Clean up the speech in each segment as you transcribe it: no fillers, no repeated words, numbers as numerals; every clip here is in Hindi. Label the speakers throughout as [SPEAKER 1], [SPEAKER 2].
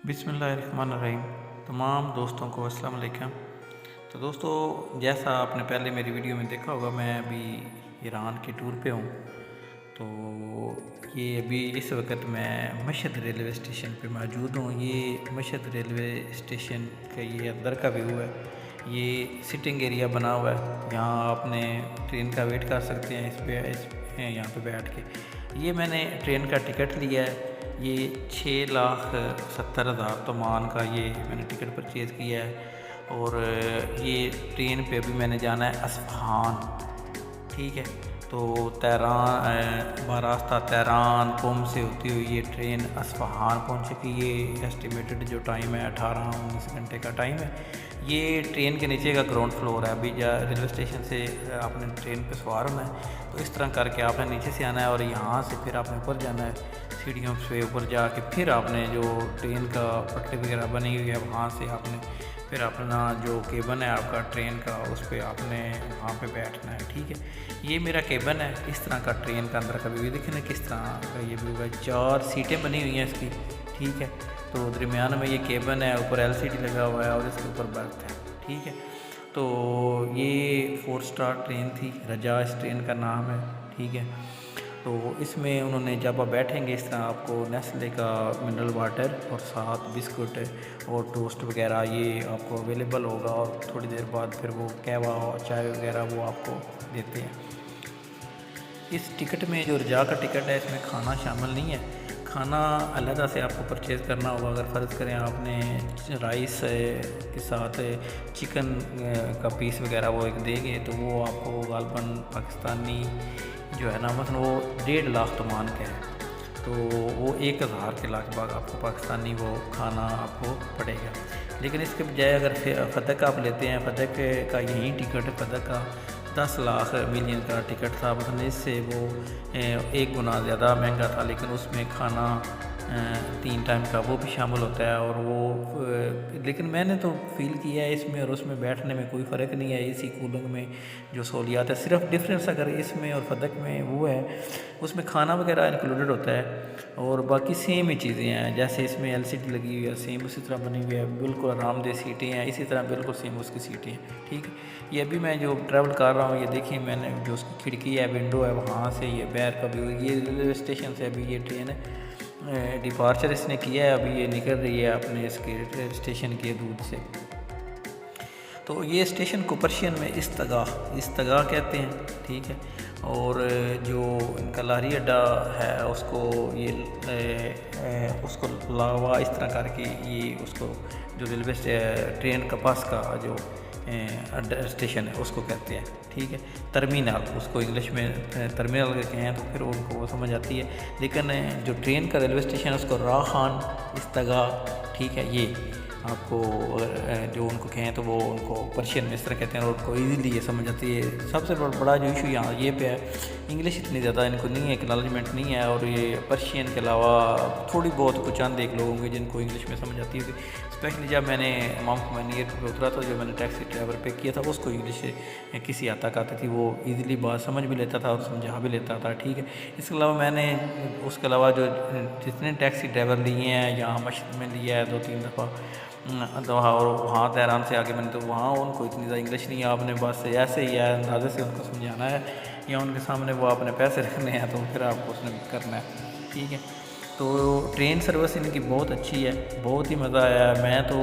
[SPEAKER 1] बिस्मिल्लाहिर्रहमानिर्रहीम। तमाम दोस्तों को अस्सलाम वालेकुम। तो दोस्तों, जैसा आपने पहले मेरी वीडियो में देखा होगा, मैं अभी ईरान के टूर पे हूँ। तो ये अभी इस वक्त मैं मशहद रेलवे स्टेशन पे मौजूद हूँ। ये मशहद रेलवे स्टेशन का ये अंदर का व्यू है। ये सिटिंग एरिया बना हुआ है, यहाँ आपने ट्रेन का वेट कर सकते हैं इस यहाँ पे बैठ के। ये मैंने ट्रेन का टिकट लिया है। ये 6,70,000 तमान का ये मैंने टिकट परचेज़ किया है। और ये ट्रेन पे अभी मैंने जाना है अस्फ़हान, ठीक है। तो तेहरान बारास्ता तेहरान कुम से होती हुई ये ट्रेन अस्फ़हान पहुँचेगी। ये एस्टिमेटेड जो टाइम है 18-19 घंटे का टाइम है। ये ट्रेन के नीचे का ग्राउंड फ्लोर है। अभी रेलवे स्टेशन से आपने ट्रेन पे सवार होना है, तो इस तरह करके आपने नीचे से आना है और यहाँ से फिर आपने ऊपर जाना है। सीढ़ियों से ऊपर जाके फिर आपने जो ट्रेन का पटरी वगैरह बनी हुई है, वहाँ से आपने फिर अपना जो केबन है आपका ट्रेन का, उस पर आपने वहाँ पे बैठना है, ठीक है। ये मेरा केबन है। इस तरह का ट्रेन का अंदर का व्यू देखें ना, किस तरह का ये व्यू है। 4 सीटें बनी हुई हैं इसकी, ठीक है। तो दरमियान में ये केबन है, ऊपर LCD लगा हुआ है और इसके ऊपर बर्थ है, ठीक है। तो ये 4 स्टार ट्रेन थी, रजा इस ट्रेन का नाम है, ठीक है। तो इसमें उन्होंने जब आप बैठेंगे इस तरह आपको नेस्ले का मिनरल वाटर और साथ बिस्कुट और टोस्ट वगैरह ये आपको अवेलेबल होगा। और थोड़ी देर बाद फिर वो कहवा और चाय वगैरह वो आपको देते हैं। इस टिकट में जो रजा का टिकट है, इसमें खाना शामिल नहीं है। खाना अलग से आपको परचेज़ करना होगा। अगर फ़र्ज़ करें आपने राइस के साथ चिकन का पीस वगैरह वो एक देंगे, तो वो आपको गालबन पाकिस्तानी जो है ना, मतलब वो 1.5 लाख तमान का है। तो वो 1,000 के लगभग आपको पाकिस्तानी वो खाना आपको पड़ेगा। लेकिन इसके बजाय अगर फ़दक आप लेते हैं, फ़दक का यही टिकट है, फ़दक का 10 लाख मिलियन का टिकट था। मतलब इससे वो 1 गुना ज़्यादा महंगा था, लेकिन उसमें खाना 3 टाइम का वो भी शामिल होता है। और वो लेकिन मैंने तो फ़ील किया है इसमें और उसमें बैठने में कोई फ़र्क नहीं है। AC कूलिंग में जो सहूलियात है, सिर्फ डिफरेंस अगर इसमें और फ़दक में वो है, उसमें खाना वगैरह इंक्लूडेड होता है और बाकी सेम ही चीज़ें हैं। जैसे इसमें LCD लगी हुई है, सेम उसी तरह बनी हुई है, बिल्कुल आरामदेह सीटें हैं, इसी तरह बिल्कुल सेम उसकी सीटें हैं, ठीक है। ये अभी मैं जो ट्रैवल कर रहा हूँ, ये देखिए मैंने जो उसकी खिड़की है, विंडो है, वहाँ से ये बाहर का व्यू। ये रेलवे स्टेशन से अभी ये ट्रेन है डिपार्चर इसने किया है, अभी ये निकल रही है अपने इसके स्टेशन के दूध से। तो ये स्टेशन को पर्शियन में इस्तगा कहते हैं, ठीक है। और जो इनका लाहरी अड्डा है उसको उसको लावा इस तरह करके ये उसको जो रेलवे ट्रेन का पास का जो स्टेशन है उसको कहते हैं, ठीक है। टर्मिनल उसको इंग्लिश में टर्मिनल कहें तो फिर उनको वो समझ आती है। लेकिन जो ट्रेन का रेलवे स्टेशन है उसको राखान इस्तगा, ठीक है। ये आपको जो उनको कहें तो वो उनको पर्शियन में इस तरह कहते हैं और उनको ईजीली ये समझ आती है। सबसे बड़ा जो इशू यहाँ ये पे है, इंग्लिश इतनी ज़्यादा इनको नहीं है, एक्नॉलेजमेंट नहीं है। और ये पर्शियन के अलावा थोड़ी बहुत कुछ चंद एक लोग होंगे जिनको इंग्लिश में समझ आती होगी। स्पेशली जब मैंने माउंट मैनियर पर उतरा था, जो मैंने टैक्सी ड्राइवर पे किया था, उसको इंग्लिश किसी हद तक आती थी, वो ईज़िली बात समझ भी लेता था और समझा भी लेता था, ठीक है। इसके अलावा मैंने उसके अलावा जो जितने टैक्सी ड्राइवर लिए हैं यहाँ मशहद में लिया है 2-3 दफ़ा और वहाँ तेहरान से आगे मैंने, तो वहाँ उनको इतनी ज़्यादा इंग्लिश नहीं है। आपने बस ऐसे ही है अंदाजे से उनको समझाना है या उनके सामने वो अपने पैसे रखने हैं तो फिर आपको उसने करना है, ठीक है। तो ट्रेन सर्विस इनकी बहुत अच्छी है, बहुत ही मज़ा आया है। मैं तो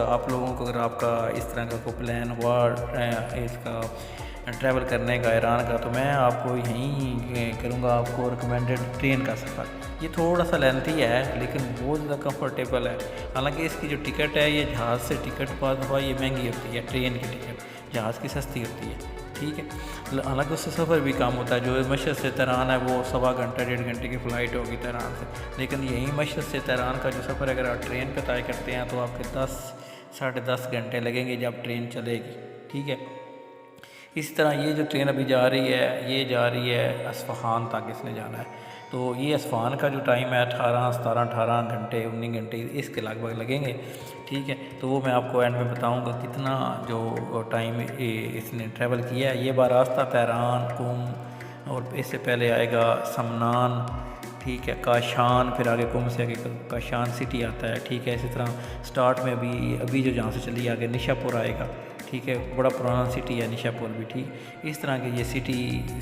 [SPEAKER 1] आप लोगों को अगर आपका इस तरह का कोई प्लान हुआ इसका ट्रैवल करने का ईरान का, तो मैं आपको यहीं करूँगा आपको रिकमेंडेड ट्रेन का सफ़र। ये थोड़ा सा लेंथी है लेकिन बहुत ज़्यादा कंफर्टेबल है। हालांकि इसकी जो टिकट है, ये जहाज़ से टिकट पास हुआ ये महंगी होती है, ट्रेन की टिकट जहाज़ की सस्ती होती है, ठीक है। हालांकि उससे सफ़र भी कम होता है। जो मशहद से तेहरान है वो 1.25 घंटा 1.5 घंटे की फ़्लाइट होगी तेहरान से, लेकिन यही मशहद से तेहरान का जो सफ़र अगर आप ट्रेन पर तय करते हैं तो आपके 10-10.5 घंटे लगेंगे जब ट्रेन चलेगी, ठीक है। इसी तरह ये जो ट्रेन अभी जा रही है, ये जा रही है अस्फ़हान तक इसने जाना है। तो ये अस्फ़हान का जो टाइम है 18 घंटे 19 घंटे इसके लगभग लगेंगे, ठीक है। तो वो मैं आपको एंड में बताऊंगा कितना जो टाइम इसने ट्रैवल किया है। ये बारास्ता तेहरान कुम और इससे पहले आएगा समनान, ठीक है, काशान, फिर आगे कुम से आगे काशान सिटी आता है, ठीक है। इसी तरह स्टार्ट में अभी जो जहाँ से चली आगे निशापुर आएगा, ठीक है, बड़ा पुराना सिटी है निशापुर भी, ठीक। इस तरह की ये सिटी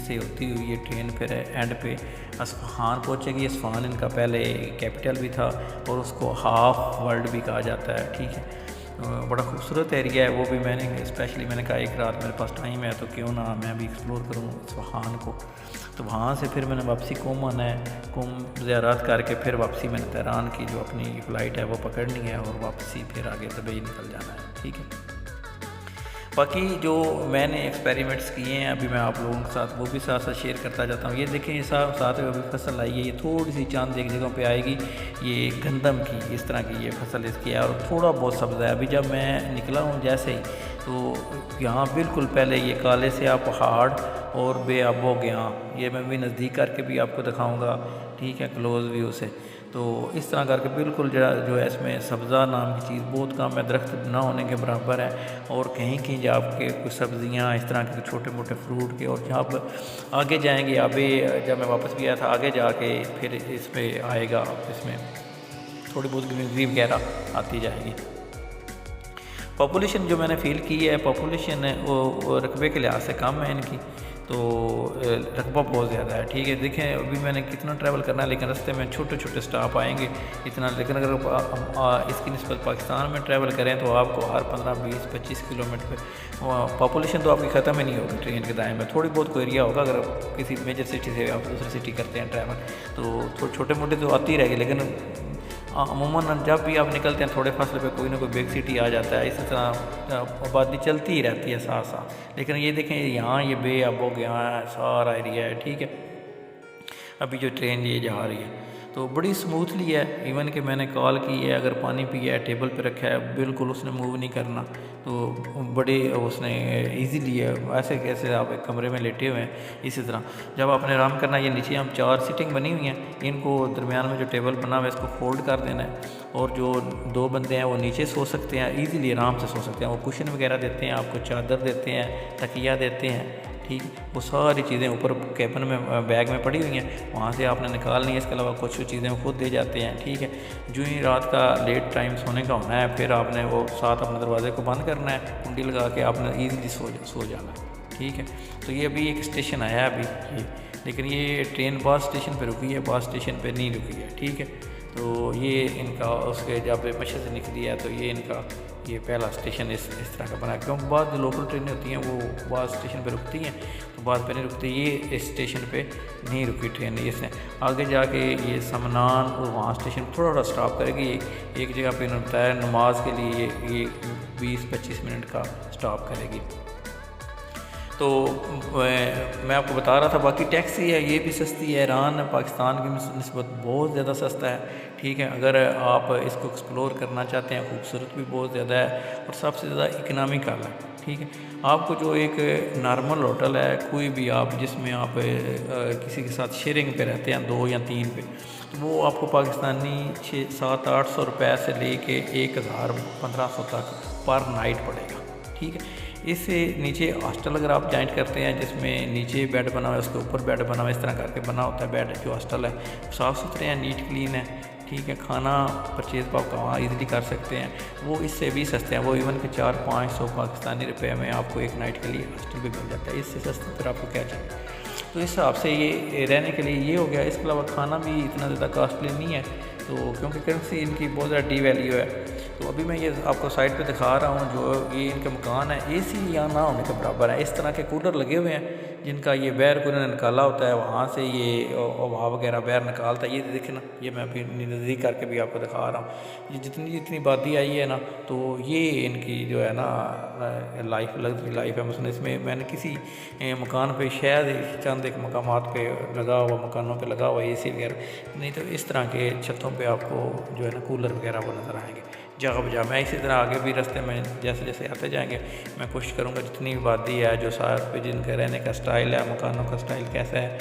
[SPEAKER 1] से होती हुई ये ट्रेन फिर एंड पे असफ़हान पहुँचेगी। असफ़हान इनका पहले कैपिटल भी था और उसको हाफ वर्ल्ड भी कहा जाता है, ठीक है। बड़ा खूबसूरत एरिया है वो भी। मैंने कहा एक रात मेरे पास टाइम है तो क्यों ना मैं भी एक्सप्लोर करूँ असफ़हान को। तो वहाँ से फिर मैंने वापसी कुम आना है, कुम ज़ियारत करके फिर वापसी मैंने तेहरान की जो अपनी फ़्लाइट है वो पकड़नी है और वापसी फिर आगे दुबई निकल जाना है, ठीक है। बाकी जो मैंने एक्सपेरिमेंट्स किए हैं अभी मैं आप लोगों के साथ वो भी साथ साथ शेयर करता जाता हूँ। ये देखें, ये साथ में अभी फसल आई है, ये थोड़ी सी चांद एक जगह पे आएगी, ये गंदम की इस तरह की ये फसल इसकी है और थोड़ा बहुत सब्ज़ा है। अभी जब मैं निकला हूँ जैसे ही तो यहाँ बिल्कुल पहले ये काले से आप पहाड़ और बेआब हो गया, ये मैं भी नज़दीक करके भी आपको दिखाऊँगा, ठीक है, क्लोज़ व्यू से। तो इस तरह करके बिल्कुल जो है इसमें सब्ज़ा नाम की चीज़ बहुत कम है, दरख्त ना होने के बराबर है। और कहीं कहीं जब आपके कुछ सब्ज़ियाँ इस तरह के छोटे मोटे फ्रूट के, और जब आगे जाएंगे अभी जब मैं वापस भी आया था आगे जाके फिर इसमें आएगा, इसमें थोड़ी बहुत ग्रीनरी वगैरह आती जाएगी। पॉपुलेशन जो मैंने फील की है, पॉपुलेशन है वो रकबे के लिहाज से कम है इनकी, तो रकबा बहुत ज़्यादा है, ठीक है। देखें अभी मैंने कितना ट्रैवल करना है, लेकिन रास्ते में छोटे छोटे स्टॉप आएंगे इतना। लेकिन अगर इसकी निस्बत पाकिस्तान में ट्रैवल करें तो आपको हर 15, 20, 25 किलोमीटर पे पॉपुलेशन तो आपकी ख़त्म ही नहीं होगी ट्रेन के दाएँ में। थोड़ी बहुत कोई एरिया होगा अगर किसी मेजर सिटी से आप दूसरी सिटी करते हैं ट्रैवल, तो छोटे मोटे तो आती रहेगी। लेकिन अमूमन जब भी आप निकलते हैं थोड़े फासले पे कोई ना कोई बिग सिटी आ जाता है, इसी तरह आबादी चलती ही रहती है साथ साथ। लेकिन ये देखें यहाँ ये बेअब हो गया है सारा एरिया है, ठीक है। अभी जो ट्रेन ये जा रही है तो बड़ी स्मूथली है, इवन कि मैंने कॉल की है, अगर पानी पिया है टेबल पे रखा है बिल्कुल उसने मूव नहीं करना, तो बड़े उसने इजीली है। ऐसे कैसे आप एक कमरे में लेटे हुए हैं, इसी तरह जब आपने आराम करना, ये नीचे हम 4 सीटिंग बनी हुई हैं, इनको दरमियान में जो टेबल बना हुआ है इसको फोल्ड कर देना है और जो 2 बंदे हैं वो नीचे सो सकते हैं, ईज़िली आराम से सो सकते हैं। वो कुशन वगैरह देते हैं, आपको चादर देते हैं, तकिया देते हैं, ठीक। वो सारी चीज़ें ऊपर कैबिन में बैग में पड़ी हुई हैं, वहाँ से आपने निकालनी है। इसके अलावा कुछ चीज़ें वो खुद दे जाते हैं, ठीक है। जो ही रात का लेट टाइम सोने का होना है फिर आपने वो साथ अपने दरवाजे को बंद करना है, कुंडी लगा के आपने ईज़िली सो जाना है, ठीक है। तो ये अभी एक स्टेशन आया अभी ये, लेकिन ये ट्रेन बास स्टेशन पर रुकी है, बास स्टेशन पर नहीं रुकी है, ठीक है। तो ये इनका उसके जब मशहद से निकली है तो ये इनका ये पहला स्टेशन इस तरह का बना, क्योंकि बाद जो लोकल ट्रेनें होती हैं वो बाद स्टेशन पे रुकती हैं तो बाद पे नहीं रुकती। ये इस स्टेशन पे नहीं रुकी ट्रेन, इसने आगे जाके ये समनान और वहाँ स्टेशन पर थोड़ा स्टॉप करेगी। एक जगह पे होता है नमाज के लिए ये 20-25 मिनट का स्टॉप करेगी। तो मैं आपको बता रहा था बाकी टैक्सी है ये भी सस्ती है, ईरान पाकिस्तान की निस्बत बहुत ज़्यादा सस्ता है, ठीक है। अगर आप इसको एक्सप्लोर करना चाहते हैं, खूबसूरत भी बहुत ज़्यादा है और सबसे ज़्यादा इकनॉमिकल है, ठीक है। आपको जो एक नॉर्मल होटल है कोई भी आप जिसमें आप किसी के साथ शेयरिंग पे रहते हैं 2 या 3 पे, तो वो आपको पाकिस्तानी 600-700-800 रुपये से लेके 1000-1500 तक पर नाइट पड़ेगा, ठीक है। इससे नीचे हॉस्टल अगर आप जॉइंट करते हैं जिसमें नीचे बेड बना हुआ है उसके ऊपर बेड बना हुआ है, इस तरह करके बना होता है बेड। जो हॉस्टल है साफ़ सुथरे हैं, नीट क्लीन है, ठीक है। खाना परचेज़ आप वहाँ ईज़िली कर सकते हैं, वो इससे भी सस्ते हैं। वो इवन के 400-500 पाकिस्तानी रुपये में आपको एक नाइट के लिए हॉस्टल भी मिल जाता है, इससे सस्ते फिर आपको क्या चाहिए। तो इस हिसाब से ये रहने के लिए ये हो गया। इसके अलावा खाना भी इतना ज़्यादा कॉस्टली नहीं है, तो क्योंकि करेंसी इनकी बहुत ज़्यादा डी वैल्यू है। तो अभी मैं ये आपको साइड पे दिखा रहा हूँ जो ये इनका मकान है, एसी यहाँ ना होने के बराबर है। इस तरह के कूलर लगे हुए हैं जिनका ये बैर को इन्होंने निकाला होता है, वहाँ से ये हवा वगैरह बैर निकालता है। ये देखें ना, ये मैं अभी नज़दीक करके भी आपको दिखा रहा हूँ। ये जितनी आबादी आई है ना, तो ये इनकी जो है ना लाइफ लग्जरी लाइफ है। मसलन इसमें मैंने किसी मकान पे शायद चंद एक मकामात पे लगा हुआ, मकानों पे लगा हुआ एसी वगैरह, नहीं तो इस तरह के छतों पे आपको जो है ना कूलर वगैरह वो नज़र आएंगे जगह बजा। मैं इसी तरह आगे भी रास्ते में जैसे जैसे आते जाएंगे मैं कोशिश करूँगा जितनी आबादी है जो साथ पे जिनके रहने का स्टाइल है, मकानों का स्टाइल कैसा है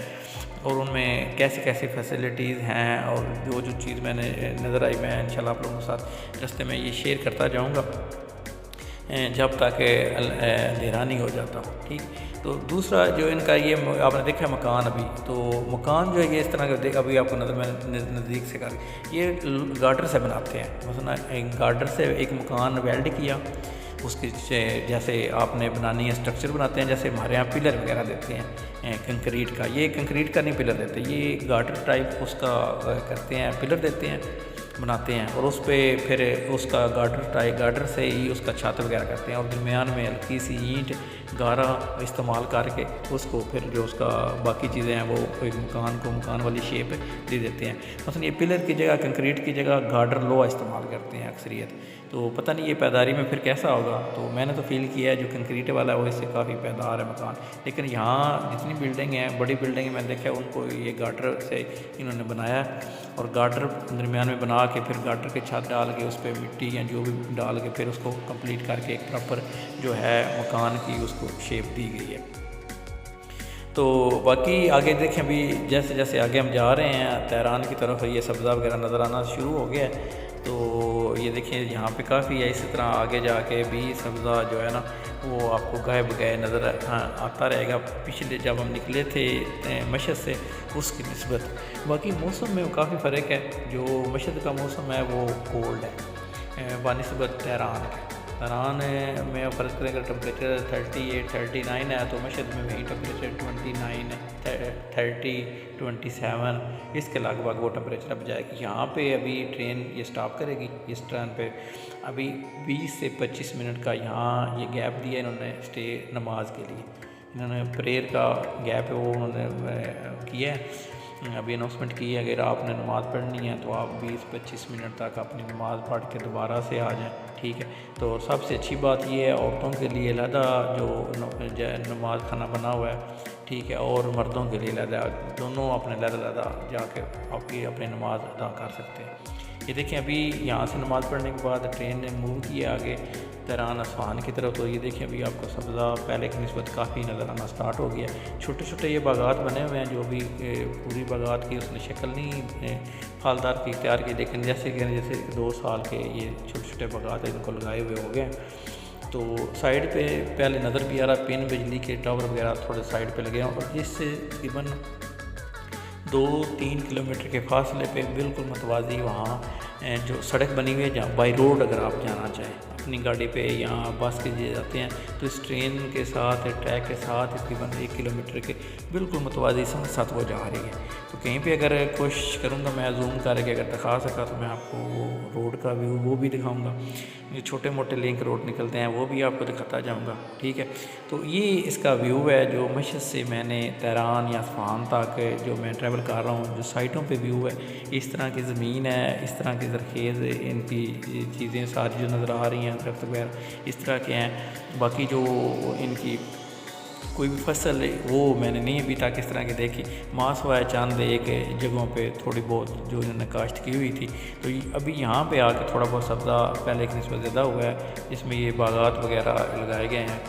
[SPEAKER 1] और उनमें कैसी कैसी फैसिलिटीज़ हैं और जो जो चीज़ मैंने नज़र आई मैं इंशाल्लाह आप लोगों के साथ रास्ते में ये शेयर करता जाऊँगा जब तक अंधेरा नहीं हो जाता, ठीक। तो दूसरा जो इनका ये आपने देखा मकान, अभी तो मकान जो है ये इस तरह का अभी आपको नज़र में नज़दीक से कर, ये गार्डर से बनाते हैं। मसलन गार्डर से एक मकान वेल्ड किया, उसके जैसे आपने बनानी है स्ट्रक्चर बनाते हैं, जैसे हमारे यहाँ पिलर वगैरह देते हैं कंक्रीट का, ये कंक्रीट का नहीं पिलर देते, ये गार्डर टाइप उसका करते हैं, पिलर देते हैं, बनाते हैं, और उस पर फिर उसका गार्डर से ही उसका छत वगैरह करते हैं, और दरमियान में हल्की सी ईंट गारा इस्तेमाल करके उसको फिर जो उसका बाकी चीज़ें हैं वो एक मकान वाली शेप दे देते हैं। मसलन ये पिलर की जगह कंक्रीट की जगह गार्डर लोहा इस्तेमाल करते हैं अक्सरियत, तो पता नहीं ये पैदारी में फिर कैसा होगा। तो मैंने तो फील किया है जो कंक्रीट वाला है वो इससे काफ़ी पैदार है मकान, लेकिन यहाँ जितनी बिल्डिंग हैं, बड़ी बिल्डिंग मैंने देखा है उनको ये गार्डर से इन्होंने बनाया, और गार्डर दरमियान में बना के फिर गार्डर के छत डाल के उस पर मिट्टी या जो भी डाल के फिर उसको कंप्लीट करके एक प्रॉपर जो है मकान की उसको शेप दी गई है। तो बाकी आगे देखें, अभी जैसे जैसे आगे हम जा रहे हैं तेहरान की तरफ, ये सब्ज़ा वगैरह नज़र आना शुरू हो गया है। तो ये देखिए यहाँ पे काफ़ी है, इसी तरह आगे जाके भी सब्ज़ा जो है ना वो आपको गायब गए नज़र आता रहेगा। पिछले जब हम निकले थे मशहद से उसकी निस्बत, बाकी मौसम में काफ़ी फ़र्क है। जो मशहद का मौसम है वो कोल्ड है बानिस्बत तेहरान के। तेहरान में फ़र्ज़ करें अगर टेम्परेचर 38-39 है, तो मशहद में वही टेम्परेचर 29 है, 30-27 इसके लगभग वो टेम्परेचर अब जाएगी। यहाँ पे अभी ट्रेन ये स्टॉप करेगी, इस ट्रेन पे अभी 20 से 25 मिनट का यहाँ ये गैप दिया इन्होंने स्टे नमाज के लिए। इन्होंने प्रेयर का गैप है वो उन्होंने किया है, अभी अनाउंसमेंट की है। अगर आपने नमाज़ पढ़नी है तो आप 20-25 मिनट तक अपनी नमाज़ पढ़ के दोबारा से आ जाएं, ठीक है। तो सबसे अच्छी बात ये है औरतों के लिए अलहदा जो नमाज खाना बना हुआ है, ठीक है, और मर्दों के लिए अलहदा, दोनों अपने अलहदा जाके अपनी नमाज अदा कर सकते हैं। ये देखें अभी यहाँ से नमाज़ पढ़ने के बाद ट्रेन ने मूव किया आगे तेहरान असफ़ान की तरफ। तो ये देखें अभी आपको सब्ज़ा पहले की निस्बत काफ़ी नज़र आना स्टार्ट हो गया। छोटे छोटे ये बागात बने हुए हैं, जो भी पूरी बागात की उसने शक्ल नहीं फलदार की इख्तियार की, लेकिन जैसे 2 साल के ये छोटे छोटे बागात इनको लगाए हुए हो गए। तो साइड पे पहले नज़र भी आ रहा पिन बिजली के टावर वगैरह थोड़े साइड पे लगे हैं, और जिससे तकरीबन 2-3 किलोमीटर के फासले पे बिल्कुल मतवाज़ी वहाँ जो सड़क बनी हुई है, जहाँ बाई रोड अगर आप जाना चाहें अपनी गाड़ी पे या बस के लिए जाते हैं, तो इस ट्रेन के साथ ट्रैक के साथ तकरीबन 1 किलोमीटर के बिल्कुल मतवाज़ी साथ वो जा रही है। तो कहीं पे अगर कोशिश करूँगा मैं जूम करके अगर दिखा सका तो मैं आपको वो रोड का व्यू वो भी दिखाऊँगा। ये छोटे मोटे लिंक रोड निकलते हैं वो भी आपको दिखाता जाऊँगा, ठीक है। तो ये इसका व्यू है जो मशहद से मैंने तेहरान या असफ़ान तक जो मैं ट्रैवल कर रहा हूँ, जो साइटों पे व्यू है। इस तरह की ज़मीन है, इस तरह की ज़रखेज़ इनकी चीज़ें सारी जो नज़र आ रही हैं, दरख्त वगैरह इस तरह के हैं। बाकी जो इनकी कोई भी फसल वो मैंने नहीं अभी तक इस तरह की देखी। मास हुआ है चंद एक जगहों पे थोड़ी बहुत जो इन्होंने काश्त की हुई थी। तो अभी यहाँ पे आके थोड़ा बहुत सब्ज़ा पहले की निस्बत ज़्यादा हुआ है, इसमें ये बागात वगैरह लगाए गए हैं,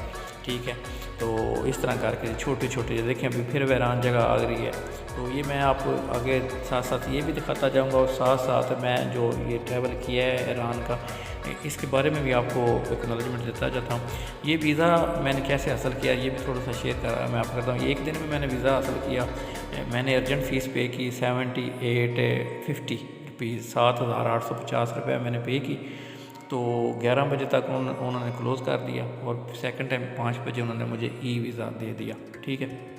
[SPEAKER 1] ठीक है। तो इस तरह करके छोटे छोटे देखें अभी फिर वैरान जगह आ रही है। तो ये मैं आपको आगे साथ साथ ये भी दिखाता जाऊँगा, और साथ साथ मैं जो ये ट्रैवल किया है ईरान का इसके बारे में भी आपको एक्नॉलेजमेंट देता जाता हूँ। ये वीज़ा मैंने कैसे हासिल किया ये भी थोड़ा सा शेयर कर मैं आपको करता हूँ। एक दिन में मैंने वीज़ा हासिल किया, मैंने अर्जेंट फ़ीस पे की 7850 रुपीज़, 7850 रुपये मैंने पे की। तो 11 बजे तक उन्होंने क्लोज़ कर दिया, और सेकंड टाइम 5 बजे उन्होंने मुझे ई वीज़ा दे दिया, ठीक है।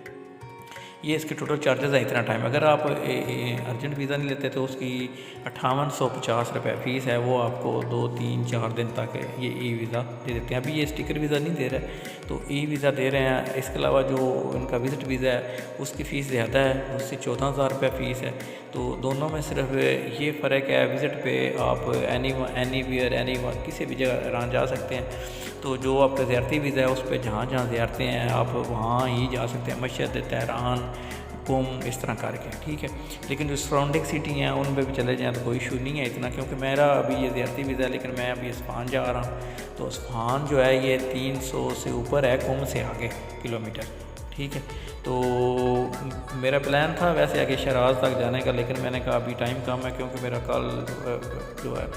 [SPEAKER 1] ये इसके टोटल चार्जेस है इतना टाइम। अगर आप अर्जेंट वीज़ा नहीं लेते तो उसकी 5850 रुपये फ़ीस है, वो आपको 2-3-4 दिन तक ये ई वीज़ा दे देते हैं। अभी ये स्टिकर वीज़ा नहीं दे रहे, तो ई वीज़ा दे रहे हैं। इसके अलावा जो इनका विज़िट वीज़ा है उसकी फ़ीस ज़्यादा है, उससे 14,000 रुपये फ़ीस है। तो दोनों में सिर्फ ये फ़र्क है, विज़िट पे आप एनी किसी भी जगह ईरान जा सकते हैं। तो जो आपका ज़ियारती वीज़ा है उस पर जहाँ जहाँ ज़ियारतें हैं आप वहाँ ही जा सकते हैं, मशहद, तेहरान, कुम, इस तरह करके, ठीक है। लेकिन जो सराउंडिंग सिटी हैं उन पर भी चले जाएँ तो कोई इशू नहीं है इतना, क्योंकि मेरा अभी ये ज़ियारती वीज़ा है, लेकिन मैं अभी असफ़ान जा रहा हूँ। तो असफ़ान जो है ये 300 से ऊपर है, कुम से आगे किलोमीटर, ठीक है। तो मेरा प्लान था वैसे आगे शराज तक जाने का, लेकिन मैंने कहा अभी टाइम कम है, क्योंकि मेरा कल जो है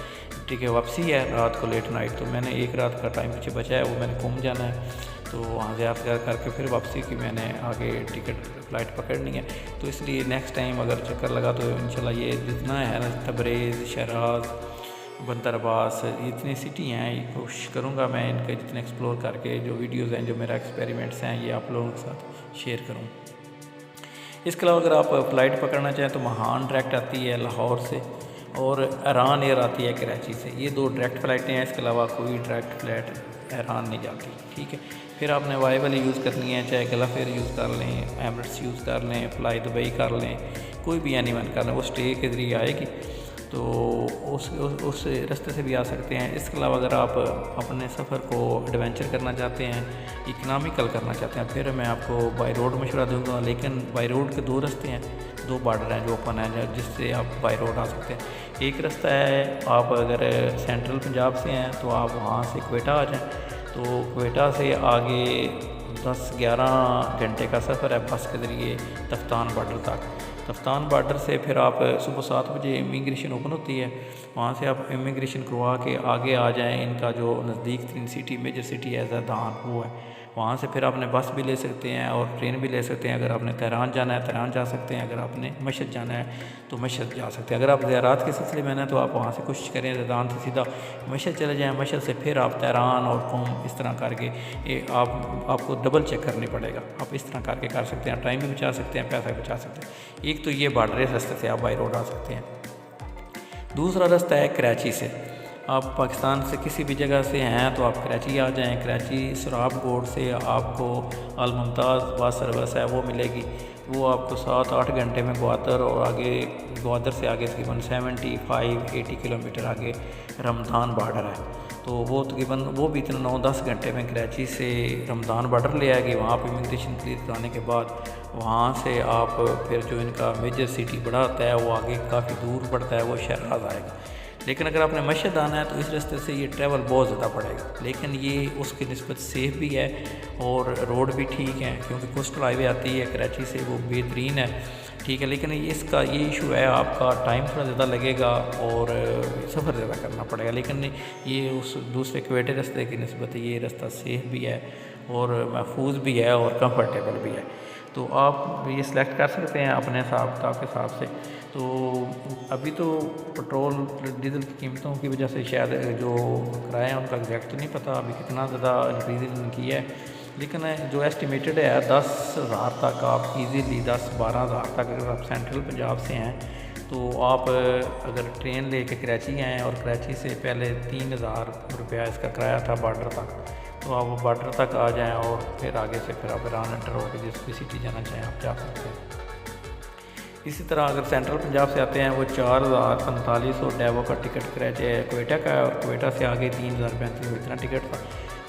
[SPEAKER 1] ठीक है वापसी है रात को लेट नाइट। तो मैंने एक रात का टाइम पीछे बचा है, वो मैंने कुम जाना है। तो वहाँ से यात्रा करके फिर वापसी की मैंने आगे टिकट फ़्लाइट पकड़नी है। तो इसलिए नेक्स्ट टाइम अगर चक्कर लगा तो इंशाल्लाह ये जितना है ना, तबरेज़, शराज, बंदर अब्बास, ये इतनी सिटी हैं, ये कोशिश करूँगा मैं इनके जितने एक्सप्लोर करके जो वीडियोज़ हैं, जो मेरा एक्सपेरिमेंट्स हैं, ये आप लोगों के साथ शेयर करूँ। इसके अलावा अगर आप फ़्लाइट पकड़ना चाहें तो महान डायरेक्ट आती है लाहौर से, और ईरान एयर आती है कराची से। ये 2 डायरेक्ट फ़्लाइटें हैं, इसके अलावा कोई डायरेक्ट फ़्लाइट ईरान नहीं जाती, ठीक है। फिर आपने वाई वाली यूज़ करनी है, चाहे गल्फ एयर यूज़ कर लें, एमिरेट्स यूज़ कर लें, फ्लाई दुबई कर लें, कोई भी एनीवन कर लें, वो स्टे के ज़रिए आएगी, तो उस रास्ते से भी आ सकते हैं। इसके अलावा अगर आप अपने सफ़र को एडवेंचर करना चाहते हैं, इकनॉमिकल करना चाहते हैं, फिर मैं आपको बाई रोड मशवरा दूंगा। लेकिन बाई रोड के 2 रास्ते हैं, 2 बॉर्डर हैं जो ओपन है, जिससे आप बाई रोड आ सकते हैं। एक रास्ता है, आप अगर सेंट्रल पंजाब से हैं तो आप वहाँ से क्वेटा आ जाएँ, तो क्वेटा से आगे 10-11 घंटे का सफ़र है बस के ज़रिए तफ्तान बॉर्डर तक। तफ्तान बॉर्डर से फिर आप सुबह 7 बजे इमिग्रेशन ओपन होती है, वहाँ से आप इमिग्रेशन करवा के आगे आ जाएं। इनका जो नज़दीक 3 सिटी मेजर सिटी है ज़ैदान, वो है। वहाँ से फिर आपने बस भी ले सकते हैं और ट्रेन भी ले सकते हैं। अगर आपने तेहरान जाना है तेहरान जा सकते हैं, अगर आपने मशहद जाना है तो मशहद जा सकते हैं। अगर आप ज़ियारत के सिलसिले में ना, तो आप वहाँ से कोशिश करें ज़ैदान से सीधा मशहद चले जाएँ, मशहद से फिर आप तेहरान और कौम इस तरह करके ये आपको डबल चेक करनी पड़ेगा। आप इस तरह करके कर सकते हैं, टाइम भी बचा सकते हैं, पैसा भी बचा सकते हैं। एक तो ये बॉर्डर रास्ते से आप बाई रोड आ सकते हैं। दूसरा रास्ता है कराची से। आप पाकिस्तान से किसी भी जगह से हैं तो आप कराची आ जाएं। कराची सुराब बोर्ड से आपको अल मुमताज़ बस सर्विस है वो मिलेगी, वो आपको 7-8 घंटे में ग्वादर और आगे ग्वादर से आगे तकरीबन 75-80 किलोमीटर आगे रमदान बॉर्डर है, तो वो तकरीबन वो भी इतना 9-10 घंटे में कराची से रमदान बॉर्डर ले आएगी। वहाँ पर इमिग्रेशन क्लियर कराने के बाद वहाँ से आप फिर जो इनका मेजर सिटी बड़ा होता है वो आगे काफ़ी दूर पड़ता है, वो शहराज आएगा। लेकिन अगर आपने मशहद आना है तो इस रास्ते से ये ट्रैवल बहुत ज़्यादा पड़ेगा, लेकिन ये उसकी निस्बत सेफ़ भी है और रोड भी ठीक है, क्योंकि कोस्टल हाईवे आती है कराची से, वो बेहतरीन है, ठीक है। लेकिन ये इसका ये इशू है, आपका टाइम थोड़ा ज़्यादा लगेगा और सफ़र ज़्यादा करना पड़ेगा। लेकिन ये उस दूसरे क्वेटे रास्ते की निस्बत ये रास्ता सेफ़ भी है और महफूज भी है और कम्फर्टेबल भी है। तो आप ये सिलेक्ट कर सकते हैं अपने हिसाब से। तो अभी तो पेट्रोल डीज़ल की कीमतों की वजह से शायद जो किराया है उनका एग्जैक्ट तो नहीं पता अभी कितना ज़्यादा इंक्रीज की है, लेकिन जो एस्टिमेटेड है 10,000 तक आप इजीली 10-12 हज़ार तक अगर आप सेंट्रल पंजाब से हैं तो आप अगर ट्रेन लेके कराची आएँ और कराची से पहले 3,000 रुपया इसका किराया था बॉर्डर तक, तो आप बॉर्डर तक आ जाएं और फिर आगे से फिर आप ईरान एंटर होकर जिस भी सिटी जाना चाहें आप जा सकते हैं। इसी तरह अगर सेंट्रल पंजाब से आते हैं वो 4,4500 और डेवो का टिकट कराची क्वेटा का है, और क्वेटा से आगे 3,035 इतना टिकट था।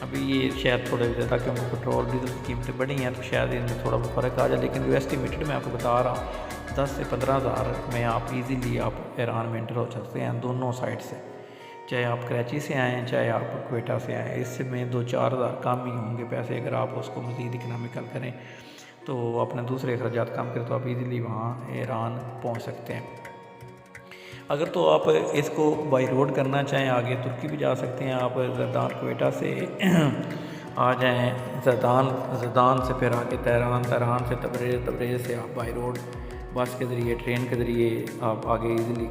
[SPEAKER 1] अभी ये शायद थोड़ा ज़्यादा क्योंकि पेट्रोल डीजल की कीमतें बढ़ी हैं तो शायद इनमें थोड़ा बहुत फ़र्क आ जाए, लेकिन जो एस्टिमेटेड मैं आपको बता रहा हूँ 10 से 15 हज़ार में आप इजीली आप ईरान में एंटर हो सकते हैं दोनों साइड से, चाहे आप कराची से आएँ चाहे आप क्वेटा से आएँ। इसमें 2-4 हज़ार कम ही होंगे पैसे, अगर आप उसको मज़ीद इकनॉमिकल करें तो अपने दूसरे अखराजात कम करें तो आप इजीली वहाँ ईरान पहुँच सकते हैं। अगर तो आप इसको बाई रोड करना चाहें आगे तुर्की भी जा सकते हैं। आप ज़ैदान क्वेटा से आ जाएँ, ज़ैदान से फिर आगे तेहरान से तबरेज़ से आप बाई रोड बस के ज़रिए ट्रेन के ज़रिए आप आगे इजीली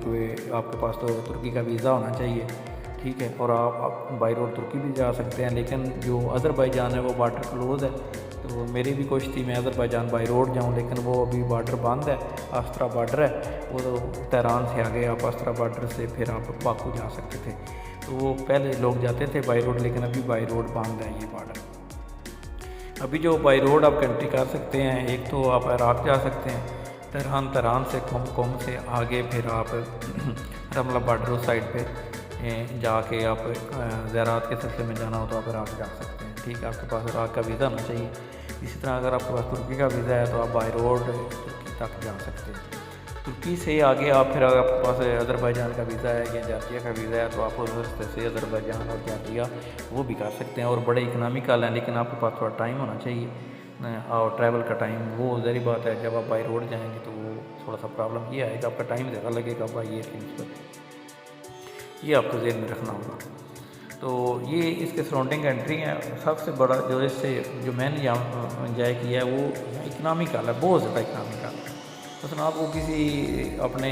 [SPEAKER 1] आपके पास तो तुर्की का वीज़ा होना चाहिए, ठीक है, और आप बाई रोड तुर्की भी जा सकते हैं। लेकिन जो अज़रबैजान है वो बॉर्डर क्लोज़ है, तो मेरी भी कोशिश थी मैं अज़रबैजान बाई रोड जाऊं, लेकिन वो अभी बॉर्डर बंद है, अस्त्रा बॉर्डर है, वो तो तेहरान से आगे आप अस्त्रा बॉर्डर से फिर आप बाकू जा सकते थे, तो वो पहले लोग जाते थे बाई रोड, लेकिन अभी बाई रोड बंद है ये बॉर्डर। अभी जो बाई रोड आप कंट्री कर सकते हैं, एक तो आप इराक़ जा सकते हैं तेहरान से कौम से आगे फिर आप रमला बॉर्डर उस साइड पे जाके आप ज़रात के सिलसिले में जाना हो तो आप इराक़ जा सकते हैं, ठीक है। आपके पास इराक़ का वीज़ा होना चाहिए। इसी तरह अगर आपके पास तुर्की का वीज़ा है तो आप बाई रोड तुर्की तक जा सकते हैं। तुर्की से आगे आप फिर अगर आपके पास अज़रबैजान का वीज़ा है या जार्जिया का वीज़ा है तो आप उस रास्ते से अज़रबैजान और जार्जिया वो भी कर सकते हैं, और बड़े इकनॉमिकल हैं, लेकिन आपके पास थोड़ा टाइम होना चाहिए और ट्रैवल का टाइम। वो ज़ाहिर बात है जब आप बाई रोड जाएंगे तो वो थोड़ा सा प्रॉब्लम ये आएगा, आपका टाइम ज़्यादा लगेगा बाई एयर के निस्बत, ये आपको ज़हन में रखना होगा। तो ये इसके सराउंडिंग कंट्री है। सबसे बड़ा जो इससे जो मैंने यहाँ एंजॉय किया है वो इकनॉमिकल है, बहुत ज़्यादा इकनॉमिकल है। तो आपको किसी अपने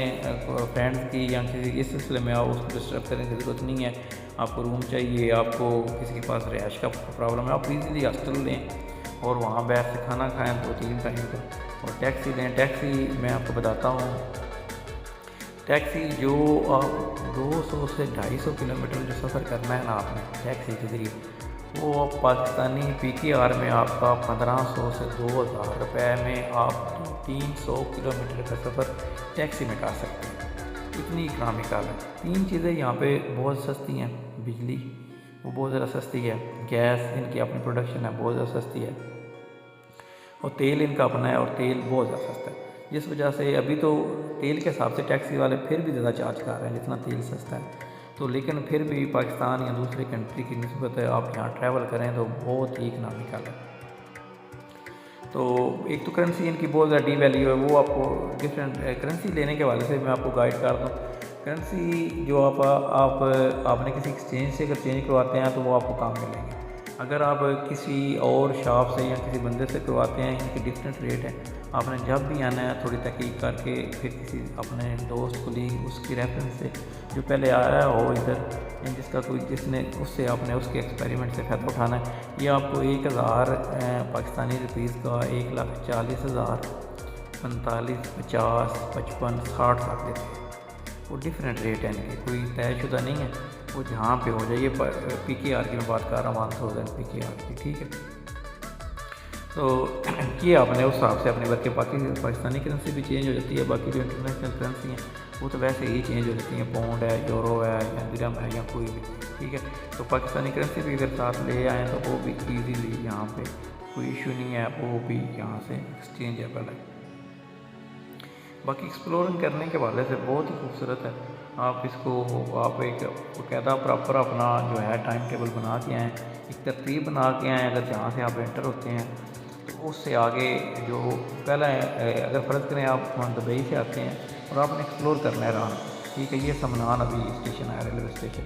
[SPEAKER 1] फ्रेंड्स की या किसी इस सिलसिले में आप उसको डिस्टर्ब करने की ज़रूरत नहीं है। आपको रूम चाहिए, आपको किसी के पास रिहाइश का प्रॉब्लम है, आप ईज़िली हॉस्टल लें और वहाँ बैठ से खाना खाएँ 2-3 टाइम का, और टैक्सी लें। टैक्सी मैं आपको बताता हूँ, टैक्सी जो आप 200 से 250 किलोमीटर जो सफ़र करना है ना आपने टैक्सी के ज़रिए, वो पाकिस्तानी PKR में आपका 1500 से 2000 रुपये में आप 300 किलोमीटर का सफ़र टैक्सी में कर सकते हैं। इतनी इकनॉमिकल है। 3 चीज़ें यहाँ पे बहुत सस्ती हैं। बिजली वो बहुत ज़्यादा सस्ती है, गैस इनकी अपनी प्रोडक्शन है बहुत ज़्यादा सस्ती है, और तेल इनका अपना है और तेल बहुत ज़्यादा सस्ता है। जिस वजह से अभी तो तेल के हिसाब से टैक्सी वाले फिर भी ज़्यादा चार्ज कर रहे हैं जितना तेल सस्ता है, तो लेकिन फिर भी पाकिस्तान या दूसरे कंट्री की निस्बत आप यहाँ ट्रैवल करें तो बहुत ही इकनॉमिकल है। तो एक तो करेंसी इनकी बहुत ज़्यादा डीवैल्यू है, वो आपको डिफरेंट करेंसी लेने के वाले से मैं आपको गाइड कर दूँ। करेंसी जो आपने किसी एक्सचेंज से अगर चेंज करवाते हैं तो वो आपको काम मिलेंगे। अगर आप किसी और शॉप से या किसी बंदे से करवाते हैं, इनके डिफरेंट रेट है। आपने जब भी आना है थोड़ी तहकीक करके फिर किसी अपने दोस्त कोलीग उसकी रेफरेंस से जो पहले आया हो इधर, जिसका कोई जिसने उससे आपने उसके एक्सपेरिमेंट से फ़ायदा उठाना है। ये आपको 1000 पाकिस्तानी रुपीज़ का 1,40,000 45, 50, 55, 60 तक देते हैं। वो डिफरेंट रेट है इनके, कोई तयशुदा नहीं है। वो जहाँ पे हो जाए, PKR की मैं बात कर रहा हूँ 1000 PKR की, ठीक है। तो ये आपने उस हिसाब से अपने बाकी पाकिस्तानी करेंसी भी चेंज हो जाती है। बाकी जो इंटरनेशनल करेंसी हैं वो तो वैसे ही चेंज हो जाती हैं, पाउंड है, यूरो है या दिरहम है या कोई भी, ठीक है। तो पाकिस्तानी करेंसी भी अगर साथ ले आएँ तो वो भी ईजीली यहाँ पे कोई इशू नहीं है, वो भी यहाँ से एक्सचेंजेबल है। बाकी एक्सप्लोरिंग करने के वाले से बहुत ही खूबसूरत है। आप इसको आप एक बाकायदा प्रॉपर अपना जो है टाइम टेबल बना के आएँ, एक तरतीब बना के आएँ। अगर जहाँ से आप एंटर होते हैं तो उससे आगे जो पहला अगर फ़र्ज़ करें आप दुबई से आते हैं और आपने एक्सप्लोर करना है रान, ठीक है। ये समनान अभी स्टेशन है, रेलवे स्टेशन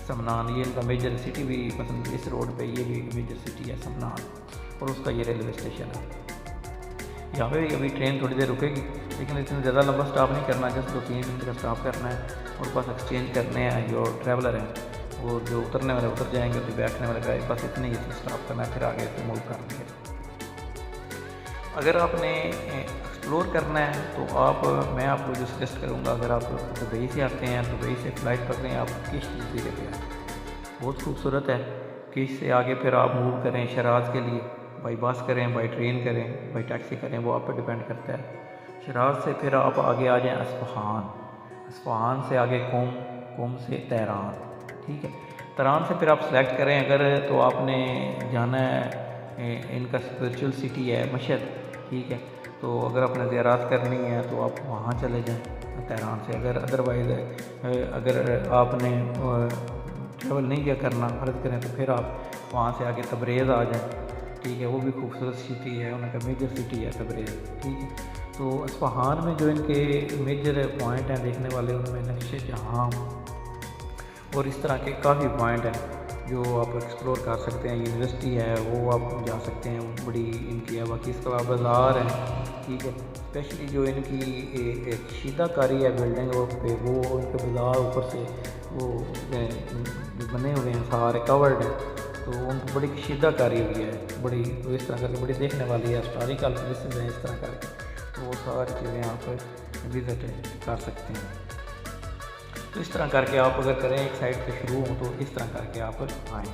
[SPEAKER 1] समनान, ये इनका मेजर सिटी भी मतलब इस रोड पे ये भी मेजर सिटी है समनान, और उसका ये रेलवे स्टेशन है। यहाँ पे अभी ट्रेन थोड़ी देर रुकेगी, लेकिन इतना ज़्यादा लंबा स्टॉप नहीं करना, जस्ट 2-3 मिनट का स्टॉप करना है और बस एक्सचेंज करने हैं। जो ट्रैवलर हैं वो जो उतरने वाले उतर जाएंगे, तो बैठने वाले गाइड बस इतने ही स्टॉप करना है, फिर आगे से मूव कर देंगे। अगर आपने एक्सप्लोर करना है तो मैं आपको जो सजेस्ट करूँगा, अगर आप दुबई से आते हैं, दुबई से फ़्लाइट पकड़ें आप किश जगह पे आए, बहुत खूबसूरत है। किश से आगे फिर आप मूव करें शराज के लिए, बाई बस करें, बाई ट्रेन करें, बाई टैक्सी करें, वो आप पर डिपेंड करता है। शराज से फिर आप आगे आ जाएँ अस्फ़हान, अस्फ़हान से आगे कुम से तेहरान, ठीक है। तेहरान से फिर आप सेलेक्ट करें अगर तो आपने जाना है इनका स्पिरिचुअल सिटी है मशहद, ठीक है। तो अगर आपने ज़ियारत करनी है तो आप वहाँ चले जाएँ तेहरान से। अगर अदरवाइज़ अगर आपने ट्रैवल नहीं किया करना फ़र्ज़ करें तो फिर आप वहाँ से आगे तबरेज़ आ जाएँ, ठीक है। वो भी खूबसूरत सिटी है, उनका मेजर सिटी है तबरेज़, ठीक है। तो अस्फ़हान में जो इनके मेजर पॉइंट हैं देखने वाले, उनमें नक्शे जहाँ और इस तरह के काफ़ी पॉइंट हैं जो आप एक्सप्लोर कर सकते हैं। यूनिवर्सिटी है वो आप जा सकते हैं, बड़ी इनकी है। बाकी इसके अलावा बाज़ार है, ठीक है। स्पेशली जो इनकी एक शीदाकारी है बिल्डिंग पे, वो इनके बाज़ार ऊपर से वो बने हुए हैं, सारे कवर्ड हैं, तो उनको बड़ी शीदाकारी हुई है, बड़ी तो इस तरह करके बड़ी देखने वाली है, हिस्टोरिकल प्लेसेस हैं इस तरह करके, तो वो सारी चीज़ें यहाँ पर विज़िट कर सकते हैं। तो इस तरह करके आप अगर करें एक साइड से शुरू हो तो इस तरह करके आप आएँ।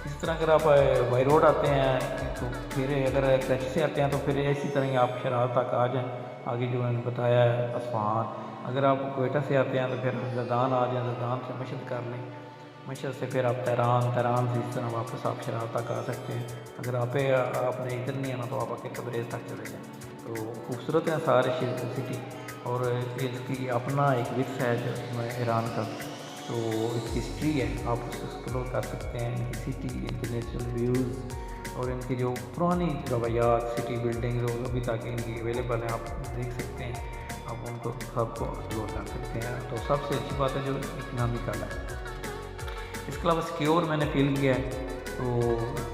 [SPEAKER 1] इसी तरह अगर आप बाई रोड आते हैं तो फिर अगर कराची से आते हैं तो फिर इसी तरह ही आप शराज तक आ जाएँ, आगे जो मैंने बताया है अस्फ़हान। अगर आप कोयटा से आते हैं तो फिर जरदान आ जाएँ, जरदान से मशहद कर लें, मशहद से फिर आप तेहरान से इस तरह वापस आप शराज तक आ सकते हैं। अगर आपने इधर नहीं आना तो आप आके तबरेज़ तक चले जाएँ। तो खूबसूरत हैं सारे सिटी, और इसकी अपना एक विर्स है जो ईरान का, तो इसकी हिस्ट्री है, आप उसको एक्सप्लोर कर सकते हैं। इनकी सिटी, इनके नेचुरल व्यूज़ और इनकी जो पुरानी रवायात, सिटी बिल्डिंग जो अभी तक इनकी अवेलेबल हैं, आप देख सकते हैं, आप उनको सबको एक्सप्लोर कर सकते हैं। तो सबसे अच्छी बात है जो इकनॉमिकल है। इसके अलावा सिक्योर मैंने फील किया है, तो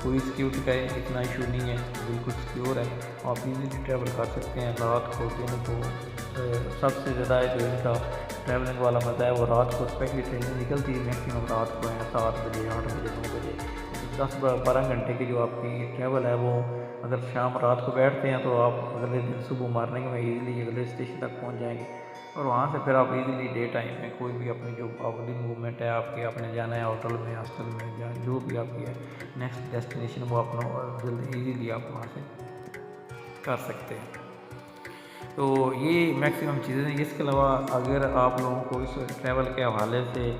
[SPEAKER 1] कोई सिक्योरिटी का इतना इशू नहीं है, बिल्कुल सिक्योर है, आप इजीली ट्रैवल कर सकते हैं। रात को दिन को सबसे ज़्यादा जो इनका ट्रैवलिंग वाला मज़ा है वो रात को, स्पेशली ट्रेनें निकलती है मैक्सिमम रात को है 7 बजे 8 बजे 9 बजे, 10-12 घंटे की जो आपकी ट्रैवल है वो अगर शाम रात को बैठते हैं तो आप अगले दिन सुबह मॉर्निंग में ईज़िली अगले स्टेशन तक पहुंच जाएंगे, और वहाँ से फिर आप इजीली डे टाइम में कोई भी अपनी जो आपकी मूवमेंट है, आपके आपने जाना है होटल में हॉस्टल में या जो भी आपकी है नेक्स्ट डेस्टिनेशन, वो अपना जल्दी ईजीली आप वहाँ से कर सकते हैं। तो ये मैक्सिमम चीज़ें हैं। इसके अलावा अगर आप लोगों को इस ट्रैवल के हवाले से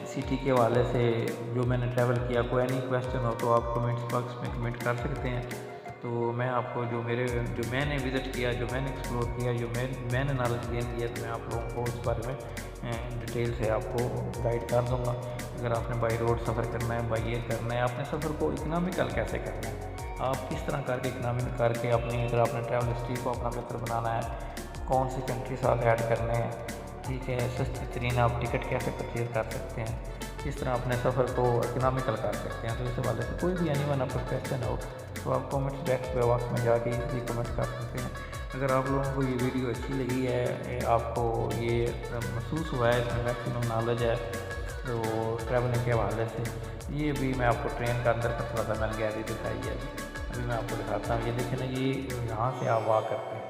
[SPEAKER 1] सिटी के हवाले से जो मैंने ट्रैवल किया कोई एनी क्वेश्चन हो तो आप कमेंट्स बॉक्स में कमेंट कर सकते हैं। तो मैं आपको जो मैंने विज़िट किया, जो मैंने एक्सप्लोर किया, जो मैंने नॉलेज गेन किया, तो मैं आप लोगों को इस बारे में डिटेल से आपको गाइड कर दूँगा। अगर आपने बाई रोड सफ़र करना है, बाई एयर करना है, आपने सफ़र को इकनॉमिकल कैसे करना है, आप किस तरह करके इकनॉमिक करके अपनी अगर आपने ट्रैवल हिस्ट्री को अपना बेहतर बनाना है, कौन सी कंट्री साथ ऐड करने हैं, ठीक है, सस्ती तरीन आप टिकट कैसे परचेज कर सकते हैं, किस तरह अपने सफ़र को इकनॉमिकल कर सकते हैं। तो इस हवाले से कोई भी एनीवन आपका क्वेश्चन हो तो आप कमेंट्स बॉक्स में जाके इजीली कमेंट कर सकते हैं। अगर आप लोगों को ये वीडियो अच्छी लगी है, आपको ये महसूस हुआ है इसमें मैक्सिमम नॉलेज है तो ट्रैवलिंग के हवाले से, ये भी मैं आपको ट्रेन का अंदर का थोड़ा सा मैंने गैलरी दिखाई है, अभी मैं आपको दिखाता हूँ। ये देखें ना, ये यहाँ से आप वॉक करते हैं,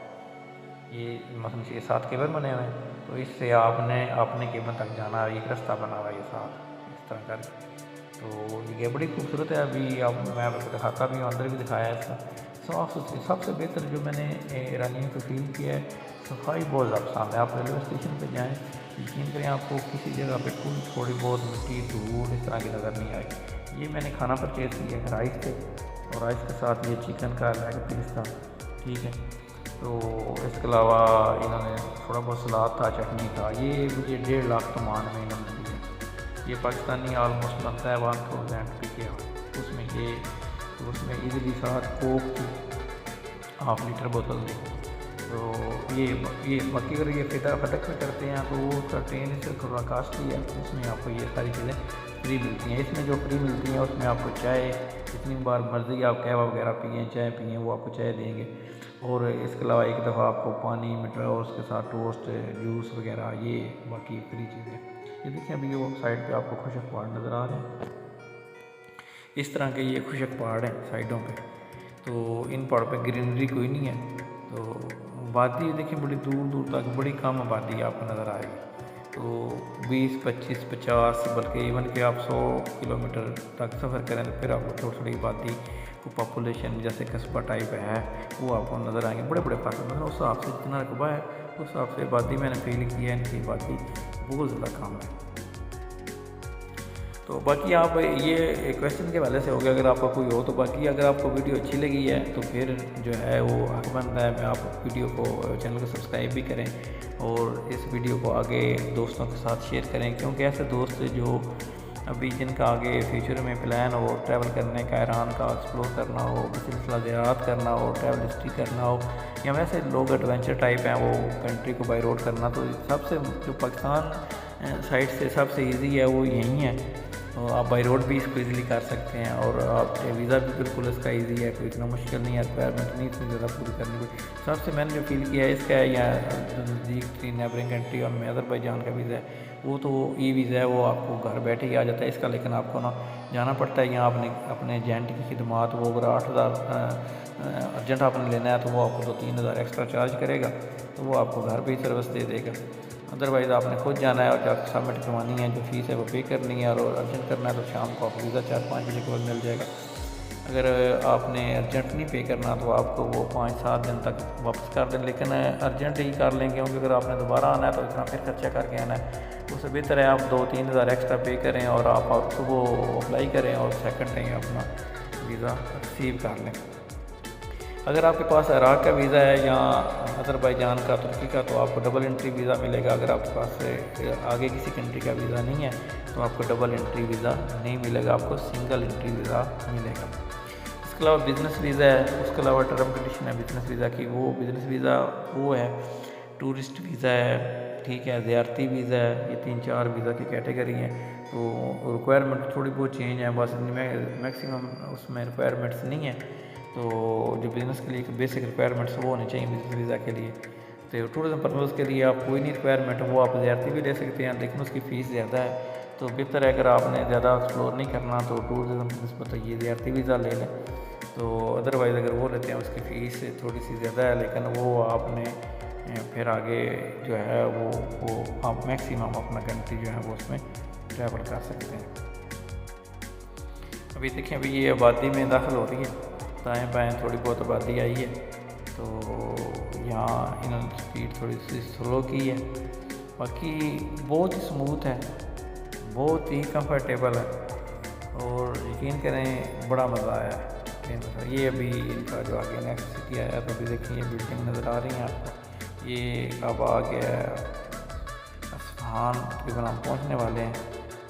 [SPEAKER 1] ये मतलब ये 7 केबल बने हुए हैं, तो इससे आपने अपने केबल तक जाना है, एक रास्ता बना हुआ है ये 7 इस तरह कर। तो ये बड़ी खूबसूरत है। अभी अब मैं आपको दिखाता भी हूँ, अंदर भी दिखाया है इसका साफ़ सुथरी। सबसे बेहतर जो मैंने ईरानियों को फील किया है, सफाई बहुत ज़्यादा पसंद है। आप रेलवे स्टेशन पे जाएँ, यकीन करें आपको किसी जगह पे कोई थोड़ी बहुत मिट्टी धूल इस तरह की नज़र नहीं आएगी। ये मैंने खाना परचेज़ किया है राइस से, और राइस के साथ ये चिकन का लेग पीस था, ठीक है। तो इसके अलावा इन्होंने थोड़ा बहुत सलाद था, चटनी था। ये मुझे 1.5 लाख कमान में इन्होंने दिया। ये पाकिस्तानी ऑलमोस्ट बनता है 1000 रुपये के, उसमें ईज़िली साथ कोक की 1/2 लीटर बोतल दी। तो ये बाकी अगर ये फटक में करते हैं तो वो उसका ट्रेन से थोड़ा कास्टली है, उसमें आपको ये सारी चीज़ें फ्री मिलती हैं। इसमें जो फ्री मिलती हैं उसमें आपको चाय जितनी बार मर्ज़ी आप कहवा वगैरह पिए, चाय पिए, वो आपको चाय देंगे। और इसके अलावा एक दफ़ा आपको पानी मीठा और उसके साथ टोस्ट जूस वगैरह, ये बाकी फ्री चीज़ें। ये देखिए अभी वो साइड पे आपको खुशक पहाड़ नज़र आ रहे हैं, इस तरह के ये खुशक पहाड़ हैं साइडों पे। तो इन पहाड़ों पे ग्रीनरी कोई नहीं है, तो वादी देखिए बड़ी दूर दूर तक बड़ी कम आबादी आपको नज़र आएगी। तो 20, 25, 50 बल्कि इवन कि आप 100 किलोमीटर तक सफ़र करें तो फिर आपको थोड़ी थोड़ी आबादी को पॉपुलेशन जैसे कस्बा टाइप है वो आपको नज़र आएंगे। बड़े बड़े फ़र्क नज़र, उस हिसाब से जितना रकबा है उस हिसाब से आबादी मैंने फील किया है, इनकी आबादी बहुत ज़्यादा कम है। तो बाकी आप ये क्वेश्चन के हवाले से हो गया, अगर आपका कोई हो तो। बाकी अगर आपको वीडियो अच्छी लगी है तो फिर जो है वो हक बनता है मैं आप वीडियो को चैनल को सब्सक्राइब भी करें और इस वीडियो को आगे दोस्तों के साथ शेयर करें, क्योंकि ऐसे दोस्त जो अभी जिनका आगे फ्यूचर में प्लान हो ट्रैवल करने का, ईरान का एक्सप्लोर करना हो, सिलसिला ज़ियारत करना हो, ट्रैवल हिस्ट्री करना हो, या वैसे लोग एडवेंचर टाइप हैं वो कंट्री को बाई रोड करना, तो सबसे जो पाकिस्तान साइड से सबसे ईजी है वो यहीं है। तो आप बाई रोड भी इसको ईज़िली कर सकते हैं, और आप वीज़ा भी बिल्कुल इसका ईजी है, कोई इतना मुश्किल नहीं है, रिक्वायरमेंट नहीं इतनी ज़्यादा पूरी करनी पड़ी। सबसे मैंने जो फील किया है इसका है या नज़दीक 3 नेबरिंग कंट्री और में अज़रबैजान का वीज़ा है, वो तो ई वीज़ा है, वो आपको घर बैठे ही आ जाता है इसका। लेकिन आपको ना जाना पड़ता है यहाँ अपने एजेंट की खिदमात, वो अगर 8000 अर्जेंट आपने लेना है तो वो आपको 2-3 हज़ार एक्स्ट्रा चार्ज करेगा, तो वो आपको घर पे ही सर्विस दे देगा। अदरवाइज़ आपने खुद जाना है और जाकर सबमिट करवानी है, जो फ़ीस है वो पे करनी है, और अर्जेंट करना है तो शाम को आपको वीज़ा 4-5 बजे के बाद मिल जाएगा। अगर आपने अर्जेंट नहीं पे करना तो आपको वो 5-7 दिन तक वापस कर दें, लेकिन अर्जेंट ही कर लेंगे, क्योंकि अगर आपने दोबारा आना है तो इतना फिर खर्चा करके आना है। उससे बेहतर है आप 2-3 हज़ार एक्स्ट्रा पे करें और आप सुबह अप्लाई करें और सेकंड टाइम अपना वीज़ा रिसीव कर लें। अगर आपके पास इराक का वीज़ा है या अज़रबैजान का, तुर्की का, तो आपको डबल एंट्री वीज़ा मिलेगा। अगर आपके पास आगे किसी कंट्री का वीज़ा नहीं है तो आपको डबल एंट्री वीज़ा नहीं मिलेगा, आपको सिंगल एंट्री वीज़ा मिलेगा। इसके अलावा बिज़नेस वीज़ा है, उसके अलावा टर्म कंडीशन है बिज़नेस वीज़ा की। वो बिज़नेस वीज़ा वो है, टूरिस्ट वीज़ा है, ठीक है, ज़ियारती वीज़ा है, ये 3-4 वीज़ा की कैटेगरी हैं। तो रिक्वायरमेंट थोड़ी बहुत चेंज है, बस मैक्सिमम उसमें रिक्वायरमेंट्स नहीं है। तो जो बिज़नेस के लिए बेसिक रिक्वायरमेंट्स वो होनी चाहिए बिज़नेस वीज़ा के लिए। तो टूरिज़म पर्पज़ के लिए आप कोई नहीं रिक्वायरमेंट वो आप ज़्यारती भी ले सकते हैं, लेकिन उसकी फ़ीस ज़्यादा है। तो बेहतर है अगर आपने ज़्यादा एक्सप्लोर नहीं करना तो टूरिज़म की निस्बत तो ये ज़्यारती वीज़ा ले लें। तो अदरवाइज़ अगर वो लेते हैं उसकी फ़ीस थोड़ी सी ज़्यादा है, लेकिन वो आपने फिर आगे जो है वो आप मैक्सिमम अपना कंट्री जो है वो उसमें ट्रैवल कर सकते हैं। अभी देखें, अभी ये आबादी में दाखिल हो रही है, दाएँ बाएँ थोड़ी बहुत आबादी आई है। तो यहाँ इन्होंने स्पीड थोड़ी सी स्लो की है, बाकी बहुत ही स्मूथ है, बहुत ही कंफर्टेबल है और यकीन करें बड़ा मज़ा आया है। ये अभी इनका जो आगे नेक्स्ट सिटी आया तो अभी देखिए बिल्डिंग नज़र आ रही है आपको। ये अब आ गया है असफान, तकरीबन हम पहुँचने वाले हैं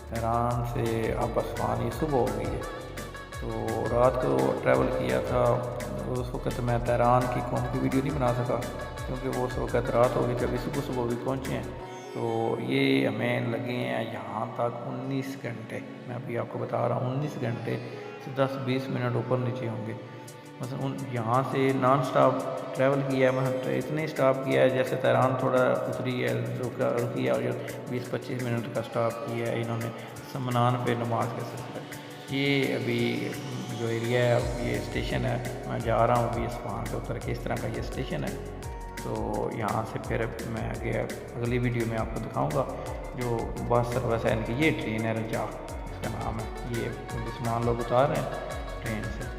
[SPEAKER 1] तेहरान से। अब असफान ये सुबह हो गई है, तो रात को ट्रैवल किया था, उस वक्त मैं तेहरान की कौम की वीडियो नहीं बना सका क्योंकि वो उस वक्त रात हो गई थी। अभी सुबह सुबह भी पहुँचे हैं, तो ये हमें लगे हैं यहाँ तक 19 घंटे। मैं अभी आपको बता रहा हूँ 19 घंटे से 10-20 मिनट ऊपर नीचे होंगे। मतलब यहाँ से नॉन स्टॉप ट्रैवल किया है, मतलब इतने स्टॉप किया है जैसे तेहरान थोड़ा उतरी है रुकी है और 20-25 मिनट का स्टॉप किया है इन्होंने समनान पे नमाज के सिलसिले। ये अभी जो एरिया है ये स्टेशन है, मैं जा रहा हूँ अभी असफान पे उतर के, इस तरह का ये स्टेशन है। तो यहाँ से फिर मैं आगे अगली वीडियो में आपको दिखाऊंगा जो बस सर्विस है इनकी। ये ट्रेन है रजा, इसका नाम है। ये सामान लोग उतार रहे हैं ट्रेन से,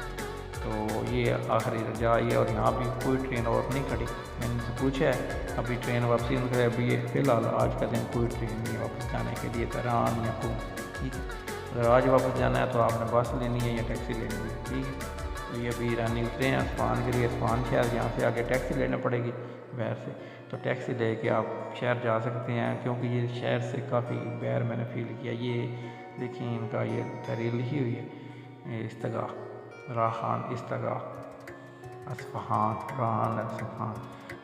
[SPEAKER 1] तो ये आखिरी रजा आई है और यहाँ भी कोई ट्रेन और नहीं खड़ी। मैंने इनसे पूछा है अभी ट्रेन वापसी उनका अभी फ़िलहाल आज का दिन कोई ट्रेन नहीं वापस जाने के लिए तेहरान या को, ठीक है। अगर आज वापस जाना है तो आपने बस लेनी है या टैक्सी लेनी है, ठीक है। तो ये अभी ईरानी उतरे हैं असफान के लिए, असफान शहर यहाँ से आगे टैक्सी लेना पड़ेगी बैर से। तो टैक्सी लेके आप शहर जा सकते हैं क्योंकि ये शहर से काफ़ी बैर मैंने फील किया। ये देखिए इनका ये तहरीर लिखी हुई है, इस्तगा राहान इस्तगा असफहान राहान असफहान।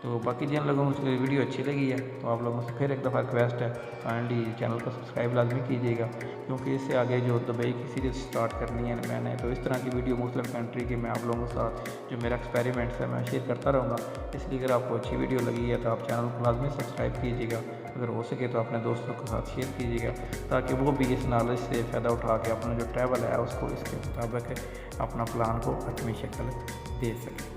[SPEAKER 1] तो बाकी जिन लोगों को वीडियो अच्छी लगी है तो आप लोगों से फिर एक दफ़ा रिक्वेस्ट है, काइंडली चैनल को सब्सक्राइब लाजमी कीजिएगा क्योंकि इससे आगे जो दुबई की सीरीज़ स्टार्ट करनी है मैंने, तो इस तरह की वीडियो मुख्तलिफ कंट्री के मैं आप लोगों के साथ जो मेरा एक्सपेरिमेंट्स है मैं शेयर करता रहूँगा। इसलिए अगर आपको अच्छी वीडियो लगी है तो आप चैनल को लाजमी सब्सक्राइब कीजिएगा, अगर हो सके तो अपने दोस्तों के साथ शेयर कीजिएगा ताकि वो भी इस नॉलेज से फ़ायदा उठा के अपना जो ट्रैवल है उसको इसके मुताबिक अपना प्लान को हतमी शक्ल दे सके।